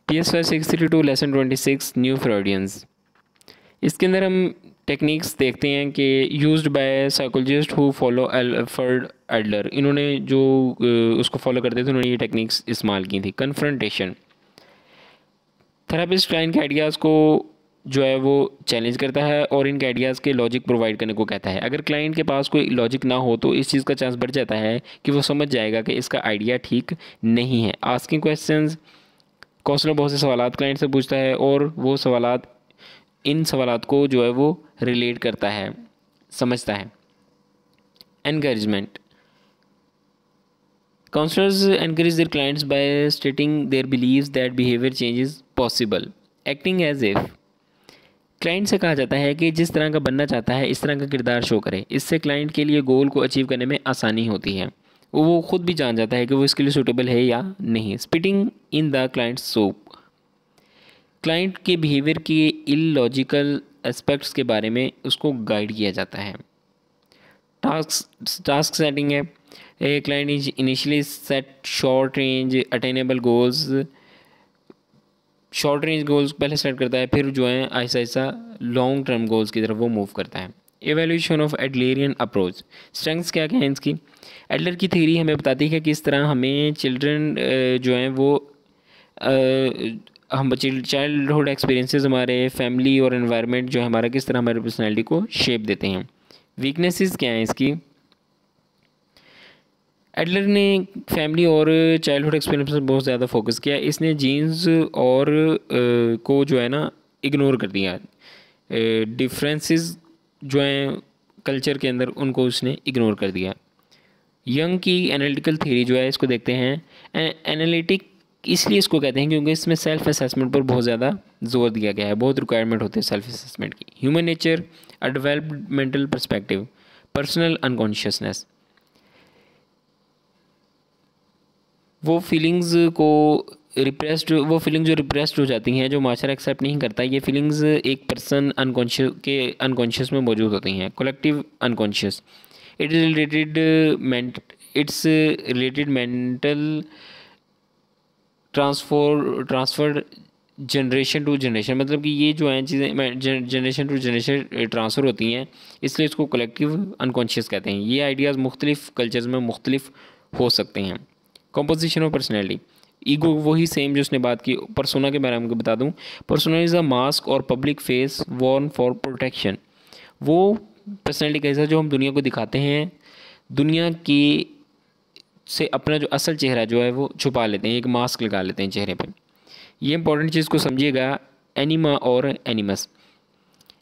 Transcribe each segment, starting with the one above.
PS5632 lesson 26 new फ्रॉडियंस। इसके अंदर हम टेक्निक्स देखते हैं कि used by psychologist who follow Alfred Adler. इन्होंने जो उसको फॉलो करते थे उन्होंने ये टेक्निक्स इस्तेमाल की थी। कन्फ्रंटेशन, थेरापिस्ट क्लाइंट के आइडियाज़ को जो है वो चैलेंज करता है और इनके आइडियाज़ के लॉजिक प्रोवाइड करने को कहता है। अगर क्लाइंट के पास कोई लॉजिक ना हो तो इस चीज़ का चांस बढ़ जाता है कि वो समझ जाएगा कि इसका आइडिया ठीक नहीं है। आस्किंग क्वेश्चंस, काउंसलर बहुत से सवालात क्लाइंट से पूछता है और वो सवालात इन सवालात को जो है वो रिलेट करता है, समझता है। Encouragement, counsellors encourage their clients by stating their beliefs that behaviour change is possible. Acting as if, client से कहा जाता है कि जिस तरह का बनना चाहता है इस तरह का किरदार शो करे। इससे क्लाइंट के लिए गोल को अचीव करने में आसानी होती है। वो खुद भी जान जाता है कि वो इसके लिए सूटेबल है या नहीं। Spitting in the client soap, client के बिहेवियर के इलॉजिकल एस्पेक्ट्स के बारे में उसको गाइड किया जाता है। टास्क सेटिंग है, a client initially set short range attainable goals. Short range goals पहले सेट करता है, फिर जो है ऐसा ऐसा लॉन्ग टर्म गोल्स की तरफ वो मूव करता है। एवेल्यूशन ऑफ एडलेरियन अप्रोच, स्ट्रेंथ्स क्या क्या हैं इसकी। एडलर की थ्योरी हमें बताती है कि इस तरह हमें चिल्ड्रन जो हैं वो हम चाइल्डहुड एक्सपीरियंसेस हमारे फैमिली और एनवायरनमेंट जो है हमारा किस तरह हमारे पर्सनैलिटी को शेप देते हैं। वीकनेसेस क्या हैं इसकी। एडलर ने फैमिली और चाइल्डहुड एक्सपीरियंस पर बहुत ज़्यादा फोकस किया। इसने जीन्स और को जो है ना इग्नोर कर दिया। डिफरेंसेस जो हैं कल्चर के अंदर उनको उसने इग्नोर कर दिया। यंग की एनालिटिकल थ्योरी जो है इसको देखते हैं। एनालिटिक इसलिए इसको कहते हैं क्योंकि इसमें सेल्फ असेसमेंट पर बहुत ज़्यादा जोर दिया गया है, बहुत रिक्वायरमेंट होती है सेल्फ असेसमेंट की। Human nature, a developmental perspective, personal unconsciousness, वो फीलिंग्स को रिप्रेस्ड, वो फीलिंग्स जो रिप्रेस्ड हो जाती हैं, जो माशरा एक्सेप्ट नहीं करता, ये फीलिंग्स एक पर्सन अनकॉन्शियस में मौजूद होती हैं। Collective unconscious, it is related mental transfer generation to generation, मतलब कि ये जो हैं चीज़ें जनरेशन टू जनरेशन ट्रांसफ़र होती हैं, इसलिए इसको कलेक्टिव अनकॉन्शियस कहते हैं। ये आइडियाज़ मुख्तलिफ कल्चर्स में मुख्तलिफ हो सकते हैं। कंपोजिशन ऑफ पर्सनैलिटी, ईगो वही सेम जो उसने बात की। पर्सोना के बारे में बता दूं, पर्सोना इज़ अ मास्क और public face worn for protection. वो पर्सनैलिटी का हिस्सा जो हम दुनिया को दिखाते हैं, दुनिया की से अपना जो असल चेहरा जो है वो छुपा लेते हैं, एक मास्क लगा लेते हैं चेहरे पे। ये इंपॉर्टेंट चीज़ को समझिएगा। एनिमा और एनिमस,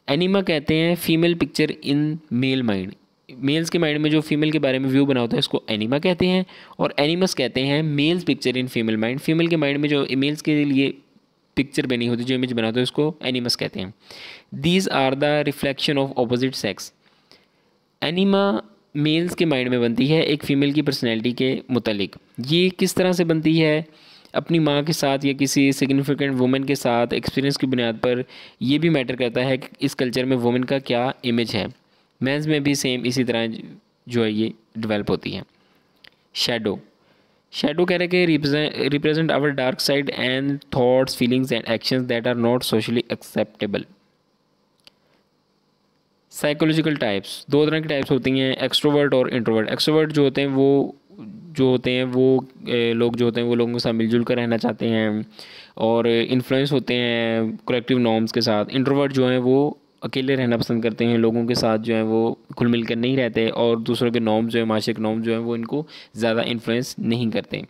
एनिमा कहते हैं female picture in male mind, males के माइंड में जो फीमेल के बारे में व्यू बना होता है इसको एनिमा कहते हैं। और एनिमस कहते हैं males picture in female mind, female के माइंड में जो मेल्स के लिए पिक्चर बनी होती है, जो इमेज बना होता है उसको एनिमस कहते हैं। These are the reflection of opposite sex, anima males के माइंड में बनती है एक फ़ीमेल की पर्सनैलिटी के मुतालिक। ये किस तरह से बनती है, अपनी माँ के साथ या किसी सिग्निफिकेंट वुमेन के साथ एक्सपीरियंस की बुनियाद पर ये भी मैटर करता है कि इस कल्चर में वुमेन का क्या इमेज है। मेंस में भी सेम इसी तरह जो है ये डेवलप होती है। शेडो, शेडो कह रहे कि represent our dark side and thoughts feelings and actions that are not socially acceptable. Psychological types, दो तरह की टाइप्स होती हैं, एक्सट्रोवर्ट और इंट्रोवर्ट। एक्सट्रोवर्ट जो होते हैं वो लोग जो होते हैं वो लोगों के साथ मिलजुल कर रहना चाहते हैं और इन्फ्लुएंस होते हैं कलेक्टिव नॉर्म्स के साथ। इंट्रोवर्ट जो हैं वो अकेले रहना पसंद करते हैं, लोगों के साथ जो है वो घुल मिल कर नहीं रहते और दूसरों के नॉर्म्स जो है, माशरे के नॉर्म्स जो हैं वो इनको ज़्यादा इन्फ्लुएंस नहीं करते।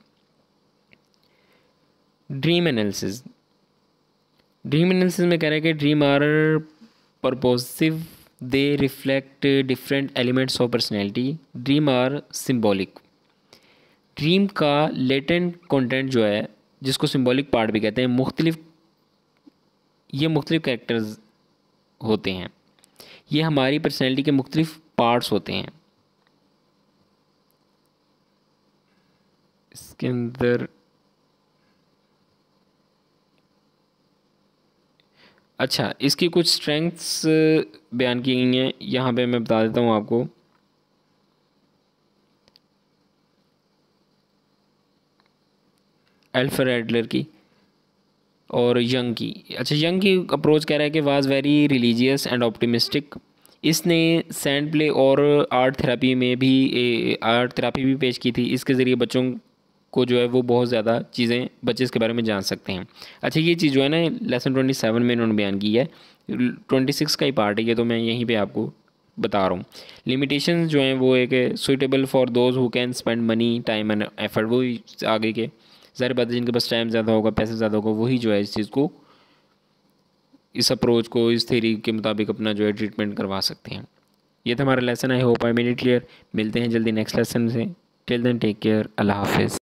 ड्रीम एनालिसिस, ड्रीम एनालिसिस में कह रहे हैं कि dream are purposive, they reflect different elements of personality, dream are symbolic. Dream का लेटेंट कंटेंट जो है जिसको सिंबॉलिक पार्ट भी कहते हैं, ये मुख्तलिफ कैरेक्टर्स होते हैं, ये हमारी पर्सनैलिटी के मुख्तलिफ पार्ट्स होते हैं। इसके अंदर अच्छा इसकी कुछ स्ट्रेंथ्स बयान की गई हैं, यहाँ पे मैं बता देता हूँ आपको। अल्फ्रेड एडलर की और यंग की, अच्छा यंग की अप्रोच कह रहा है कि was very religious and optimistic. इसने सैंड प्ले और आर्ट थेरापी भी पेश की थी। इसके ज़रिए बच्चों को जो है वो बहुत ज़्यादा चीज़ें बच्चे इसके बारे में जान सकते हैं। अच्छा ये चीज़ जो है ना लेसन 27 में इन्होंने बयान की है, 26 का ही पार्ट है ये, तो मैं यहीं पे आपको बता रहा हूँ। लिमिटेशंस जो हैं वो एक suitable for those who can spend money time and effort, वो आगे के ज़ाहिर बात है जिनके पास टाइम ज़्यादा होगा, पैसे ज़्यादा होगा, वही जो है इस चीज़ को, इस अप्रोच को, इस थ्योरी के मुताबिक अपना जो है ट्रीटमेंट करवा सकते हैं। ये था हमारा lesson. I hope I made it clear. मिलते हैं जल्दी नेक्स्ट लेसन से। टिल देन टेक केयर, अल्लाह हाफिज़।